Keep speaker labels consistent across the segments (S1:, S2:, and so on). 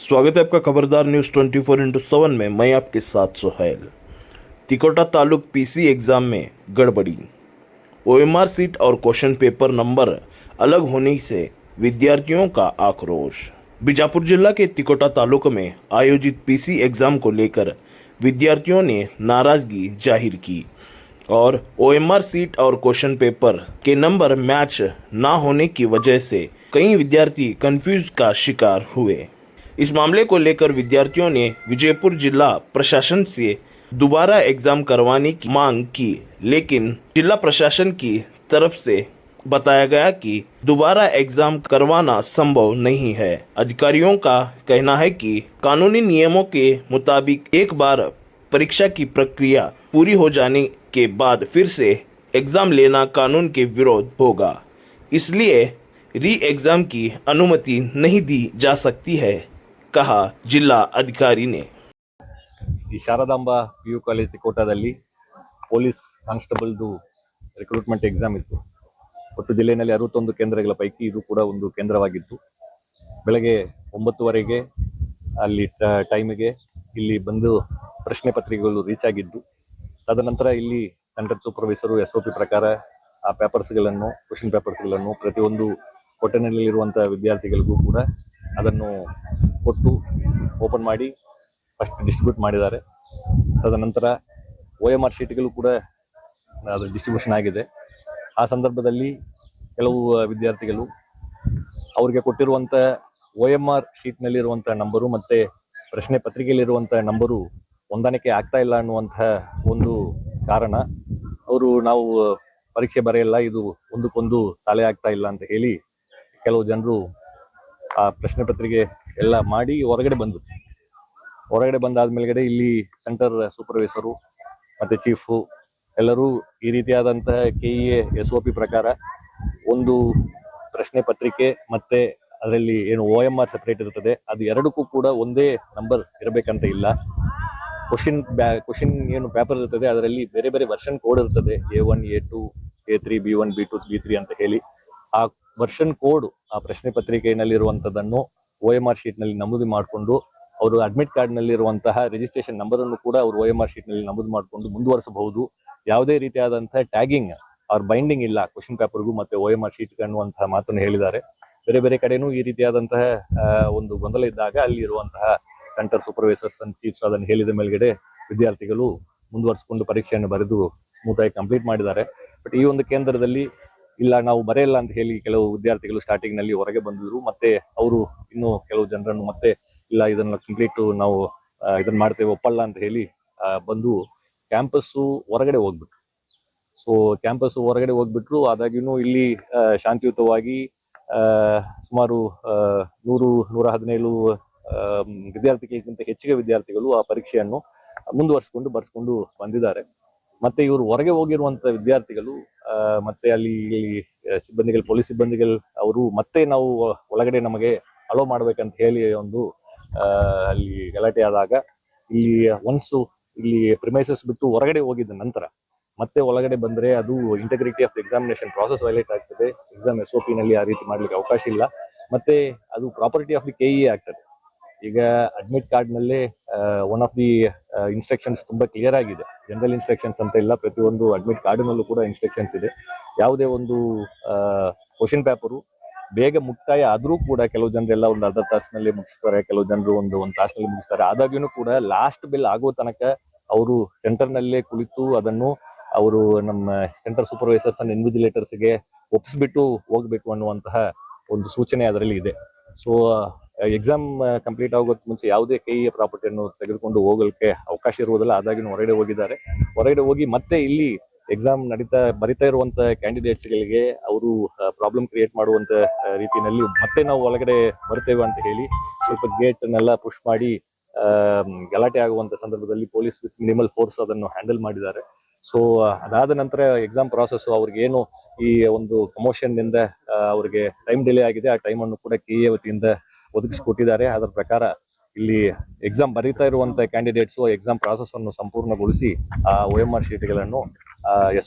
S1: स्वागत है आपका खबरदार न्यूज़ 24/7 में। मैं आपके साथ सुहैल। तिकोटा तालुक पीसी एग्जाम में गड़बड़ी। ओएमआर सीट और क्वेश्चन पेपर नंबर अलग होने से विद्यार्थियों का आक्रोश। बीजापुर जिला के तिकोटा तालुक में आयोजित पीसी एग्जाम को लेकर विद्यार्थियों ने नाराजगी जाहिर की और ओएमआर सीट और क्वेश्चन पेपर के नंबर मैच ना होने की वजह से कई विद्यार्थी कंफ्यूज का शिकार हुए। इस मामले को लेकर विद्यार्थियों ने विजयपुर जिला प्रशासन से दोबारा एग्जाम करवाने की मांग की, लेकिन जिला प्रशासन की तरफ से बताया गया कि दोबारा एग्जाम करवाना संभव नहीं है। अधिकारियों का कहना है कि कानूनी नियमों के मुताबिक एक बार परीक्षा की प्रक्रिया पूरी हो जाने के बाद फिर से एग्जाम लेना कानून के विरोध होगा, इसलिए री एग्जाम की अनुमति नहीं दी जा सकती है, कहा जिला अधिकारी ने।
S2: ಈ ಶಾರದಾಂಬ PU ಕಾಲೇಜ್ ತಿಕೋಟದಲ್ಲಿ ಪೊಲೀಸ್ ಕಾನ್ಸ್ಟೇಬಲ್ದು ರಿಕ್ರೂಟ್ಮೆಂಟ್ ಎಕ್ಸಾಮ್ ಇತ್ತು. ಒಟ್ಟು ಜಿಲ್ಲೆಯಲ್ಲಿ 61 ಕೇಂದ್ರಗಳ ಪೈಕಿ ಇದು ಕೂಡ ಒಂದು ಕೇಂದ್ರವಾಗಿತ್ತು. ಬೆಳಗ್ಗೆ 9:30ಗೆ ಅಲ್ಲಿ ಟೈಮಿಗೆ ಇಲ್ಲಿ ಬಂದು ಪ್ರಶ್ನೆ ಪತ್ರಿಕೆಗಳು ರೀಚ್ ಆಗಿದ್ದು, ತದನಂತರ ಇಲ್ಲಿ ಸೆಂಟರ್ ಸೂಪರ್ವೈಸರು SOP ಪ್ರಕಾರ ಆ ಪೇಪರ್ಸ್ಗಳನ್ನು, ಕ್ವೆಶ್ಚನ್ ಪೇಪರ್ಸ್ಗಳನ್ನು ಪ್ರತಿಯೊಂದು ಕೊಠಡಿನಲ್ಲಿರುವಂಥ ವಿದ್ಯಾರ್ಥಿಗಳಿಗೂ ಕೂಡ ಅದನ್ನು ಕೊಟ್ಟು ಓಪನ್ ಮಾಡಿ ಫಸ್ಟ್ ಡಿಸ್ಟ್ರಿಬ್ಯೂಟ್ ಮಾಡಿದ್ದಾರೆ. ತದನಂತರ OMR ಶೀಟ್ಗಳು ಕೂಡ ಅದು ಡಿಸ್ಟ್ರಿಬ್ಯೂಷನ್ ಆಗಿದೆ. ಆ ಸಂದರ್ಭದಲ್ಲಿ ಕೆಲವು ವಿದ್ಯಾರ್ಥಿಗಳು ಅವರಿಗೆ ಕೊಟ್ಟಿರುವಂಥ OMR ಶೀಟ್ನಲ್ಲಿರುವಂಥ ನಂಬರು ಮತ್ತು ಪ್ರಶ್ನೆ ಪತ್ರಿಕೆಯಲ್ಲಿರುವಂಥ ನಂಬರು ಹೊಂದಾಣಿಕೆ ಆಗ್ತಾ ಇಲ್ಲ ಅನ್ನುವಂಥ ಒಂದು ಕಾರಣ, ನಾವು ಪರೀಕ್ಷೆ ಬರೆಯಲ್ಲ, ಇದು ಒಂದಕ್ಕೊಂದು ತಾಳೆ ಆಗ್ತಾ ಇಲ್ಲ ಅಂತ ಹೇಳಿ ಕೆಲವು ಜನರು ಆ ಪ್ರಶ್ನೆ ಪತ್ರಿಕೆ ಎಲ್ಲ ಮಾಡಿ ಹೊರಗಡೆ ಬಂದಾದ ಮೇಲ್ಗಡೆ ಇಲ್ಲಿ ಸೆಂಟರ್ ಸೂಪರ್ವೈಸರು ಮತ್ತು ಚೀಫು ಎಲ್ಲರೂ ಈ ರೀತಿಯಾದಂತಹ KEA SOP ಪ್ರಕಾರ ಒಂದು ಪ್ರಶ್ನೆ ಪತ್ರಿಕೆ ಮತ್ತು ಅದರಲ್ಲಿ ಏನು OMR ಸಪ್ರೇಟ್ ಇರ್ತದೆ, ಅದು ಎರಡಕ್ಕೂ ಕೂಡ ಒಂದೇ ನಂಬರ್ ಇರಬೇಕಂತ ಇಲ್ಲ. ಕ್ವಶನ್ ಏನು ಪೇಪರ್ ಇರ್ತದೆ ಅದರಲ್ಲಿ ಬೇರೆ ಬೇರೆ ವರ್ಷನ್ ಕೋಡ್ ಇರ್ತದೆ, A1, A2, A3, B1, B2, B3 ಅಂತ ಹೇಳಿ. ಆ ವರ್ಷನ್ ಕೋಡ್ ಆ ಪ್ರಶ್ನೆ ಪತ್ರಿಕೆಯಲ್ಲಿರುವಂಥದ್ದನ್ನು OMR ಶೀಟ್ನಲ್ಲಿ ನಮೂದು ಮಾಡಿಕೊಂಡು ಅವರು ಅಡ್ಮಿಟ್ ಕಾರ್ಡ್ನಲ್ಲಿರುವಂತಹ ರಿಜಿಸ್ಟ್ರೇಷನ್ ನಂಬರನ್ನು ಕೂಡ ಅವರು OMR ಶೀಟ್ನಲ್ಲಿ ನಮೂದು ಮಾಡಿಕೊಂಡು ಮುಂದುವರಿಸಬಹುದು. ಯಾವುದೇ ರೀತಿಯಾದಂತಹ ಟ್ಯಾಗಿಂಗ್ ಅವ್ರ ಬೈಂಡಿಂಗ್ ಇಲ್ಲ ಕ್ವಶನ್ ಪೇಪರ್ಗೂ ಮತ್ತು OMR ಶೀಟ್ಗೆ ಅನ್ನುವಂತಹ ಮಾತನ್ನು ಹೇಳಿದ್ದಾರೆ. ಬೇರೆ ಬೇರೆ ಕಡೆನೂ ಈ ರೀತಿಯಾದಂತಹ ಒಂದು ಗೊಂದಲ ಇದ್ದಾಗ ಅಲ್ಲಿ ಇರುವಂತಹ ಸೆಂಟರ್ ಸೂಪರ್ವೈಸರ್ಸ್ ಅಂಡ್ ಚೀಫ್ಸ್ ಅದನ್ನು ಹೇಳಿದ ಮೇಲ್ಗಡೆ ವಿದ್ಯಾರ್ಥಿಗಳು ಮುಂದುವರಿಸಿಕೊಂಡು ಪರೀಕ್ಷೆಯನ್ನು ಬರೆದು ಸ್ಮೂತಾಗಿ ಕಂಪ್ಲೀಟ್ ಮಾಡಿದ್ದಾರೆ. ಬಟ್ ಈ ಒಂದು ಕೇಂದ್ರದಲ್ಲಿ ಇಲ್ಲ, ನಾವು ಬರೆಯಲ್ಲ ಅಂತ ಹೇಳಿ ಕೆಲವು ವಿದ್ಯಾರ್ಥಿಗಳು ಸ್ಟಾರ್ಟಿಂಗ್ ನಲ್ಲಿ ಹೊರಗೆ ಬಂದಿದ್ರು. ಮತ್ತೆ ಅವರು ಇನ್ನು ಕೆಲವು ಜನರನ್ನು ಮತ್ತೆ ಇಲ್ಲ ಇದನ್ನ ಕಂಪ್ಲೀಟ್ ನಾವು ಇದನ್ನ ಮಾಡ್ತೇವೆ ಒಪ್ಪಲ್ಲ ಅಂತ ಹೇಳಿ ಬಂದು ಕ್ಯಾಂಪಸ್ಸು ಹೊರಗಡೆ ಹೋಗ್ಬಿಟ್ರು. ಸೊ ಕ್ಯಾಂಪಸ್ ಹೊರಗಡೆ ಹೋಗ್ಬಿಟ್ರು. ಆದಾಗ್ಯೂ ಇಲ್ಲಿ ಶಾಂತಿಯುತವಾಗಿ ಸುಮಾರು 117 ವಿದ್ಯಾರ್ಥಿಗಳಿಗಿಂತ ಹೆಚ್ಚಿಗೆ ವಿದ್ಯಾರ್ಥಿಗಳು ಆ ಪರೀಕ್ಷೆಯನ್ನು ಮುಂದುವರಿಸಿಕೊಂಡು ಬರ್ಸ್ಕೊಂಡು ಬಂದಿದ್ದಾರೆ. ಮತ್ತೆ ಇವರು ಹೊರಗೆ ಹೋಗಿರುವಂತ ವಿದ್ಯಾರ್ಥಿಗಳು ಮತ್ತೆ ಅಲ್ಲಿ ಸಿಬ್ಬಂದಿಗಳು, ಪೊಲೀಸ್ ಸಿಬ್ಬಂದಿಗಳು ಅವರು ಮತ್ತೆ ನಾವು ಒಳಗಡೆ ನಮಗೆ ಅಲೋ ಮಾಡ್ಬೇಕಂತ ಹೇಳಿ ಒಂದು ಅಲ್ಲಿ ಗಲಾಟೆ ಆದಾಗ ಇಲ್ಲಿ ಇಲ್ಲಿ ಪ್ರಿಮೈಸಸ್ ಬಿಟ್ಟು ಹೊರಗಡೆ ಹೋಗಿದ್ದ ನಂತರ ಮತ್ತೆ ಒಳಗಡೆ ಬಂದ್ರೆ ಅದು integrity of examination process violate ಆಗ್ತದೆ. ಎಕ್ಸಾಮ್ SOP ನಲ್ಲಿ ಆ ರೀತಿ ಮಾಡ್ಲಿಕ್ಕೆ ಅವಕಾಶ ಇಲ್ಲ. ಮತ್ತೆ ಅದು ಪ್ರಾಪರ್ಟಿ ಆಫ್ ದಿ KEA ಆಗ್ತದೆ. ಈಗ ಅಡ್ಮಿಟ್ ಕಾರ್ಡ್ ನಲ್ಲೇ ಒನ್ ಆಫ್ ದಿ ಇನ್ಸ್ಟ್ರಕ್ಷನ್ಸ್ ತುಂಬಾ ಕ್ಲಿಯರ್ ಆಗಿದೆ. ಜನರಲ್ ಇನ್ಸ್ಟ್ರಕ್ಷನ್ಸ್ ಅಂತ ಇಲ್ಲ, ಪ್ರತಿಯೊಂದು ಅಡ್ಮಿಟ್ ಕಾರ್ಡ್ನಲ್ಲೂ ಕೂಡ ಇನ್ಸ್ಟ್ರಕ್ಷನ್ಸ್ ಇದೆ. ಯಾವುದೇ ಒಂದು ಕ್ವಶನ್ ಪೇಪರು ಬೇಗ ಮುಕ್ತಾಯ ಆದ್ರೂ ಕೂಡ ಕೆಲವು ಜನರೆಲ್ಲ ಒಂದು ಅರ್ಧ ತಾಸಿನಲ್ಲಿ ಮುಗಿಸ್ತಾರೆ, ಕೆಲವು ಜನರು ಒಂದು ತಾಸಿನಲ್ಲಿ ಮುಗಿಸ್ತಾರೆ. ಆದಾಗ್ಯೂ ಕೂಡ ಲಾಸ್ಟ್ ಬೆಲ್ ಆಗೋ ತನಕ ಅವರು ಸೆಂಟರ್ ನಲ್ಲೇ ಕುಳಿತು ಅದನ್ನು ಅವರು ನಮ್ಮ ಸೆಂಟರ್ ಸೂಪರ್ವೈಸರ್ಸ್ ಅಂಡ್ ಇನ್ವಿಜಿಲೇಟರ್ಸ್ಗೆ ಒಪ್ಪಿಸ್ಬಿಟ್ಟು ಹೋಗ್ಬೇಕು ಅನ್ನುವಂತಹ ಒಂದು ಸೂಚನೆ ಅದರಲ್ಲಿ ಇದೆ. ಸೊ ಎಕ್ಸಾಮ್ ಕಂಪ್ಲೀಟ್ ಆಗೋಕ್ ಮುಂಚೆ ಯಾವುದೇ KEA ಪ್ರಾಪರ್ಟಿಯನ್ನು ತೆಗೆದುಕೊಂಡು ಹೋಗಲಿಕ್ಕೆ ಅವಕಾಶ ಇರುವುದಿಲ್ಲ. ಆದಾಗ್ಯೂ ಹೊರಗಡೆ ಹೋಗಿದ್ದಾರೆ. ಹೊರಗಡೆ ಹೋಗಿ ಮತ್ತೆ ಇಲ್ಲಿ ಎಕ್ಸಾಮ್ ಬರಿತಾ ಇರುವಂತ ಕ್ಯಾಂಡಿಡೇಟ್ಸ್ಗಳಿಗೆ ಅವರು ಪ್ರಾಬ್ಲಮ್ ಕ್ರಿಯೇಟ್ ಮಾಡುವಂತ ರೀತಿಯಲ್ಲಿ ಮತ್ತೆ ನಾವು ಒಳಗಡೆ ಬರ್ತೇವೆ ಅಂತ ಹೇಳಿ ಸ್ವಲ್ಪ ಗೇಟ್ನೆಲ್ಲ ಪುಷ್ ಮಾಡಿ ಗಲಾಟೆ ಆಗುವಂತ ಸಂದರ್ಭದಲ್ಲಿ ಪೊಲೀಸ್ ವಿತ್ ಮಿನಿಮಲ್ ಫೋರ್ಸ್ ಅದನ್ನು ಹ್ಯಾಂಡಲ್ ಮಾಡಿದ್ದಾರೆ. ಸೊ ಅದಾದ ನಂತರ ಎಕ್ಸಾಮ್ ಪ್ರಾಸೆಸ್ ಅವ್ರಿಗೆ ಏನು ಈ ಒಂದು ಕಮೋಷನ್ ನಿಂದ ಅವ್ರಿಗೆ ಟೈಮ್ ಡಿಲೇ ಆಗಿದೆ, ಆ ಟೈಮ್ ಅನ್ನು ಕೂಡ KEA ವತಿಯಿಂದ ಒದಗಿಸಿಕೊಟ್ಟಿದ್ದಾರೆ. ಅದರ ಪ್ರಕಾರ ಇಲ್ಲಿ ಎಕ್ಸಾಮ್ ಬರೀತಾ ಇರುವಂತ ಕ್ಯಾಂಡಿಡೇಟ್ಸ್ ಎಕ್ಸಾಮ್ ಪ್ರಾಸೆಸ್ ಅನ್ನು ಸಂಪೂರ್ಣಗೊಳಿಸಿ ಆ OMR ಶೀಟ್ಗಳನ್ನು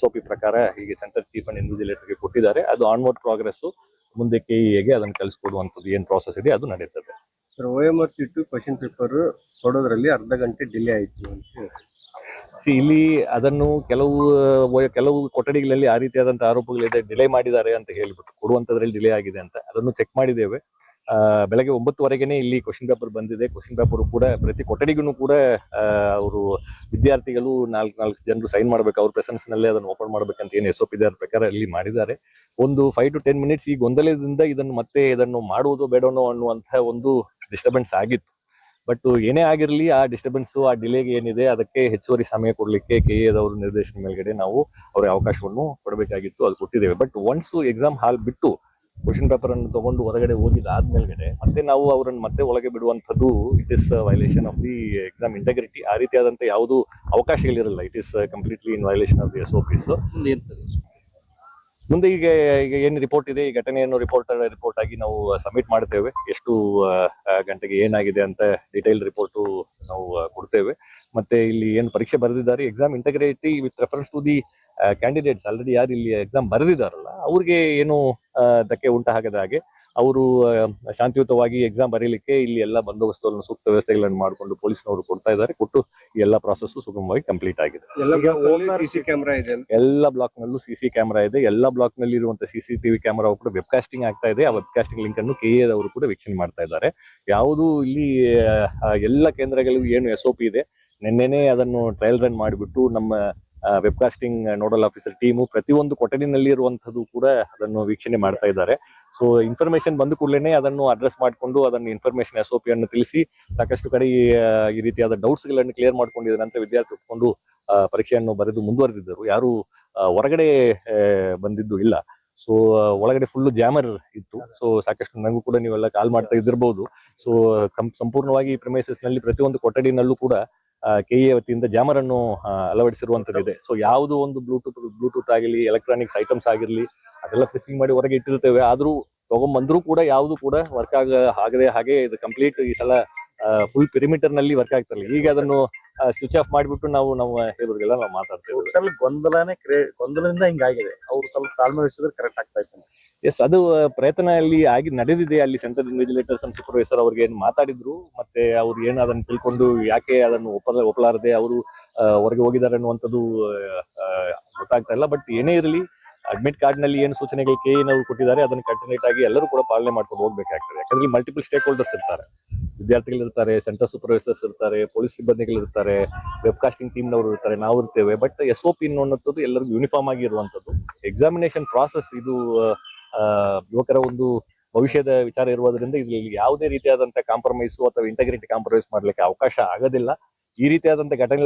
S2: SOP ಪ್ರಕಾರ ಹೀಗೆ ಸೆಂಟರ್ ಚೀಫ್ ಅಂಡ್ ಇನ್ವಿಜಿಲೇಟರ್ಗೆ ಕೊಟ್ಟಿದ್ದಾರೆ. ಅದು ಆನ್ವರ್ಡ್ ಪ್ರೋಗ್ರೆಸ್ ಮುಂದೆ KEAಗೆ ಅದನ್ನು ಕಳಿಸ್ಕೊಡುವಂಥದ್ದು ಏನು ಪ್ರಾಸೆಸ್ ಇದೆ ಅದು ನಡೀತದೆ.
S3: Sir OMR sheet question paper ಕೊಡೋದ್ರಲ್ಲಿ ಅರ್ಧ ಗಂಟೆ ಡಿಲೇ ಆಯ್ತು ಅಂತ ಹೇಳಿ.
S2: ಇಲ್ಲಿ ಅದನ್ನು ಕೆಲವು ಕೊಠಡಿಗಳಲ್ಲಿ ಆ ರೀತಿಯಾದಂತಹ ಆರೋಪಗಳಿದೆ, ಡಿಲೇ ಮಾಡಿದ್ದಾರೆ ಅಂತ ಹೇಳಿಬಿಟ್ಟು ಕೊಡುವಂತದ್ರಲ್ಲಿ ಡಿಲೇ ಆಗಿದೆ ಅಂತ. ಅದನ್ನು ಚೆಕ್ ಮಾಡಿದ್ದೇವೆ. ಬೆಳಗ್ಗೆ 9:00ವರೆಗೆನೆ ಇಲ್ಲಿ ಕ್ವಶನ್ ಪೇಪರ್ ಬಂದಿದೆ. ಕ್ವಶನ್ ಪೇಪರ್ ಕೂಡ ಪ್ರತಿ ಕೊಠಡಿಗೂ ಕೂಡ ಅವರು ವಿದ್ಯಾರ್ಥಿಗಳು ನಾಲ್ಕು ಜನರು ಸೈನ್ ಮಾಡ್ಬೇಕು, ಅವ್ರ ಪ್ರೆಸೆನ್ಸ್ ನಲ್ಲೇ ಅದನ್ನು ಓಪನ್ ಮಾಡ್ಬೇಕಂತ ಏನು SOP ಇದೆ ಅದ್ರ ಪ್ರಕಾರ ಇಲ್ಲಿ ಮಾಡಿದ್ದಾರೆ. ಒಂದು 5 to 10 minutes ಈ ಗೊಂದಲದಿಂದ ಇದನ್ನು ಮಾಡುವುದೋ ಬೇಡನೋ ಅನ್ನುವಂತಹ ಒಂದು ಡಿಸ್ಟರ್ಬೆನ್ಸ್ ಆಗಿತ್ತು. ಬಟ್ ಏನೇ ಆಗಿರಲಿ ಆ ಡಿಸ್ಟರ್ಬೆನ್ಸ್, ಆ ಡಿಲೇಗೆ ಏನಿದೆ ಅದಕ್ಕೆ ಹೆಚ್ಚುವರಿ ಸಮಯ ಕೊಡ್ಲಿಕ್ಕೆ KA ನಿರ್ದೇಶನ ಮೇಲ್ಗಡೆ ನಾವು ಅವರ ಅವಕಾಶವನ್ನು ಕೊಡಬೇಕಾಗಿತ್ತು, ಅದು ಕೊಟ್ಟಿದ್ದೇವೆ. ಬಟ್ ಒನ್ಸ್ ಎಕ್ಸಾಮ್ ಹಾಲ್ ಬಿಟ್ಟು ಕ್ವಶನ್ ಪೇಪರ್ ಅನ್ನು ತಗೊಂಡು ಹೊರಗಡೆ ಹೋಗಿದಾದ್ಮೇಲ್ಗಡೆ ಮತ್ತೆ ನಾವು ಅವರನ್ನು ಮತ್ತೆ ಒಳಗೆ ಬಿಡುವಂಥದ್ದು it is violation of the exam integrity. ಆ ರೀತಿಯಾದಂತ ಯಾವುದು ಅವಕಾಶಗಳಿರಲ್ಲ. It is completely in violation of the SOPs. ಮುಂದೆ ಈಗ ಏನು ರಿಪೋರ್ಟ್ ಇದೆ, ಈ ಘಟನೆಯನ್ನು ರಿಪೋರ್ಟ್ ಆಗಿ ನಾವು ಸಬ್ಮಿಟ್ ಮಾಡ್ತೇವೆ. ಎಷ್ಟು ಗಂಟೆಗೆ ಏನಾಗಿದೆ ಅಂತ ಡೀಟೇಲ್ ರಿಪೋರ್ಟ್ ನಾವು ಕೊಡ್ತೇವೆ. ಮತ್ತೆ ಇಲ್ಲಿ ಏನು ಪರೀಕ್ಷೆ ಬರೆದಿದ್ದಾರೆ, exam integrity with reference to the candidates already ಯಾರು ಇಲ್ಲಿ ಎಕ್ಸಾಮ್ ಬರೆದಿದ್ದಾರಲ್ಲ ಅವ್ರಿಗೆ ಏನು ಧಕ್ಕೆ ಉಂಟಾಗದ ಹಾಗೆ ಅವರು ಶಾಂತಿಯುತವಾಗಿ ಎಕ್ಸಾಮ್ ಬರೀಲಿಕ್ಕೆ ಇಲ್ಲಿ ಎಲ್ಲ ಬಂದೋಬಸ್ತುಗಳನ್ನು ಸೂಕ್ತ ವ್ಯವಸ್ಥೆಗಳನ್ನು ಮಾಡಿಕೊಂಡು ಪೊಲೀಸ್ನವರು ಕೊಡ್ತಾ ಇದ್ದಾರೆ. ಕೊಟ್ಟು ಈ ಎಲ್ಲ ಪ್ರಾಸೆಸ್ ಸುಗಮವಾಗಿ ಕಂಪ್ಲೀಟ್ ಆಗಿದೆ.
S3: CC ಕ್ಯಾಮೆರಾ ಇದೆ ಅಂತ.
S2: ಎಲ್ಲ ಬ್ಲಾಕ್ ನಲ್ಲೂ CC ಕ್ಯಾಮೆರಾ ಇದೆ. ಎಲ್ಲ ಬ್ಲಾಕ್ ನಲ್ಲಿ ಇರುವಂತಹ CCTV ಕ್ಯಾಮೆರಾ ಕೂಡ ವೆಬ್ಕಾಸ್ಟಿಂಗ್ ಆಗ್ತಾ ಇದೆ. ಆ ವೆಬ್ಕಾಸ್ಟಿಂಗ್ ಲಿಂಕ್ ಅನ್ನು KA ಅವರು ಕೂಡ ವೀಕ್ಷಣೆ ಮಾಡ್ತಾ ಇದ್ದಾರೆ. ಯಾವುದು ಇಲ್ಲಿ ಎಲ್ಲ ಕೇಂದ್ರಗಳಿಗೂ ಏನು SOP ಇದೆ, ನಿನ್ನೆನೆ ಅದನ್ನು ಟ್ರಯಲ್ ರನ್ ಮಾಡಿಬಿಟ್ಟು ನಮ್ಮ ವೆಬ್ಕಾಸ್ಟಿಂಗ್ ನೋಡಲ್ ಆಫೀಸರ್ ಟೀಮು ಪ್ರತಿಯೊಂದು ಕೊಠಡಿನಲ್ಲಿ ಇರುವಂತದ್ದು ಕೂಡ ಅದನ್ನು ವೀಕ್ಷಣೆ ಮಾಡ್ತಾ ಇದ್ದಾರೆ. ಸೊ ಇನ್ಫಾರ್ಮೇಶನ್ ಬಂದ ಕೂಡಲೇ ಅದನ್ನು ಅಡ್ರೆಸ್ ಮಾಡಿಕೊಂಡು ಅದನ್ನು ಇನ್ಫಾರ್ಮೇಶನ್ SOP ಅನ್ನು ತಿಳಿಸಿ ಸಾಕಷ್ಟು ಕಡೆ ಈ ರೀತಿಯಾದ ಡೌಟ್ಸ್ ಗಳನ್ನು ಕ್ಲಿಯರ್ ಮಾಡ್ಕೊಂಡಿದ್ದಾರೆ ಅಂತ ವಿದ್ಯಾರ್ಥಿ ಒಪ್ಕೊಂಡು ಪರೀಕ್ಷೆಯನ್ನು ಬರೆದು ಮುಂದುವರೆದಿದ್ದರು. ಯಾರು ಹೊರಗಡೆ ಬಂದಿದ್ದು ಇಲ್ಲ. ಸೊ ಒಳಗಡೆ ಫುಲ್ ಜಾಮರ್ ಇತ್ತು. ಸೊ ಸಾಕಷ್ಟು ನನಗೂ ಕೂಡ ನೀವೆಲ್ಲ ಕಾಲ್ ಮಾಡ್ತಾ ಇದ್ದಿರಬಹುದು. ಸೊ ಸಂಪೂರ್ಣವಾಗಿ ಪ್ರಿಮೈಸಸ್ ನಲ್ಲಿ ಪ್ರತಿಯೊಂದು ಕೊಠಡಿನಲ್ಲೂ ಕೂಡ KA ವತಿಯಿಂದ ಜಾಮರ್ ಅನ್ನು ಅಳವಡಿಸಿರುವಂತದ್ದಿದೆ. ಸೊ ಯಾವುದು ಒಂದು ಬ್ಲೂಟೂತ್ ಆಗಿರ್ಲಿ, ಎಲೆಕ್ಟ್ರಾನಿಕ್ಸ್ ಐಟಮ್ಸ್ ಆಗಿರ್ಲಿ, ಅದೆಲ್ಲ ಫಿಕ್ಸಿಂಗ್ ಮಾಡಿ ಹೊರಗೆ ಇಟ್ಟಿರ್ತೇವೆ. ಆದ್ರೂ ತಗೊಂಡ್ಬಂದ್ರೂ ಕೂಡ ಯಾವುದು ಕೂಡ ವರ್ಕ್ ಆಗದೆ ಹಾಗೆ ಇದು ಕಂಪ್ಲೀಟ್ ಈ ಸಲ ಫುಲ್ ಪಿರಿಮೀಟರ್ ನಲ್ಲಿ ವರ್ಕ್ ಆಗ್ತಿರಲಿಲ್ಲ. ಈಗ ಅದನ್ನು ಸ್ವಿಚ್ ಆಫ್ ಮಾಡಿಬಿಟ್ಟು ನಾವು ಇವ್ರಿಗೆಲ್ಲ ನಾವು ಮಾತಾಡ್ತೇವೆ.
S4: ಗೊಂದಲದಿಂದ ಹಿಂಗಾಗಿದೆ. ಅವ್ರು ಸ್ವಲ್ಪ ತಾಳ್ಮೆ ವಹಿಸಿದ್ರೆ ಕರೆಕ್ಟ್ ಆಗ್ತಾ ಇತ್ತು.
S2: ಎಸ್, ಅದು ಪ್ರಯತ್ನ ಅಲ್ಲಿ ಆಗಿ ನಡೆದಿದೆ. ಅಲ್ಲಿ ಸೆಂಟ್ರಲ್ ಇನ್ವಿಜಿಲೇಟರ್ಸ್ ಅಂಡ್ ಸೂಪರ್ವೈಸರ್ ಅವ್ರಿಗೆ ಏನು ಮಾತಾಡಿದ್ರು, ಮತ್ತೆ ಅವ್ರು ಏನು ಅದನ್ನು ತಿಳ್ಕೊಂಡು ಯಾಕೆ ಅದನ್ನು ಒಪ್ಪಲಾರದೆ ಅವರು ಹೊರಗೆ ಹೋಗಿದ್ದಾರೆ ಅನ್ನುವಂಥದ್ದು ಗೊತ್ತಾಗ್ತಾ ಇಲ್ಲ. ಬಟ್ ಏನೇ ಇರಲಿ, ಅಡ್ಮಿಟ್ ಕಾರ್ಡ್ ನಲ್ಲಿ ಏನು ಸೂಚನೆಗಳು KA ನವರು ಕೊಟ್ಟಿದ್ದಾರೆ ಅದನ್ನು ಕಂಟಿನ್ಯೂಟ್ ಆಗಿ ಎಲ್ಲರೂ ಕೂಡ ಪಾಲನೆ ಮಾಡ್ಕೊಂಡು ಹೋಗ್ಬೇಕಾಗ್ತದೆ. ಯಾಕಂದ್ರೆ ಇಲ್ಲಿ ಮಲ್ಟಿಪಲ್ ಸ್ಟೇಕ್ ಹೋಲ್ಡರ್ಸ್ ಇರ್ತಾರೆ, ವಿದ್ಯಾರ್ಥಿಗಳಿರ್ತಾರೆ, ಸೆಂಟರ್ ಸೂಪರ್ವೈಸರ್ಸ್ ಇರ್ತಾರೆ, ಪೊಲೀಸ್ ಸಿಬ್ಬಂದಿಗಳಿರ್ತಾರೆ, ವೆಬ್ಕಾಸ್ಟಿಂಗ್ ಟೀಮ್ನವರು ಇರ್ತಾರೆ, ನಾವು ಇರ್ತೇವೆ. ಬಟ್ SOP ಅನ್ನುವಂಥದ್ದು ಎಲ್ಲರಿಗೂ ಯೂನಿಫಾರ್ಮ್ ಆಗಿ ಇರುವಂಥದ್ದು. ಎಕ್ಸಾಮಿನೇಷನ್ ಪ್ರಾಸೆಸ್ ಇದು ಯುವಕರ ಒಂದು ಭವಿಷ್ಯದ ವಿಚಾರ ಇರುವುದರಿಂದ ಇಲ್ಲಿ ಯಾವುದೇ ರೀತಿಯಾದಂತಹ ಕಾಂಪ್ರಮೈಸು ಅಥವಾ ಇಂಟೆಗ್ರಿಟಿ ಕಾಂಪ್ರಮೈಸ್ ಮಾಡ್ಲಿಕ್ಕೆ ಅವಕಾಶ ಆಗೋದಿಲ್ಲ. ಈ ರೀತಿಯಾದಂತಹ ಘಟನೆ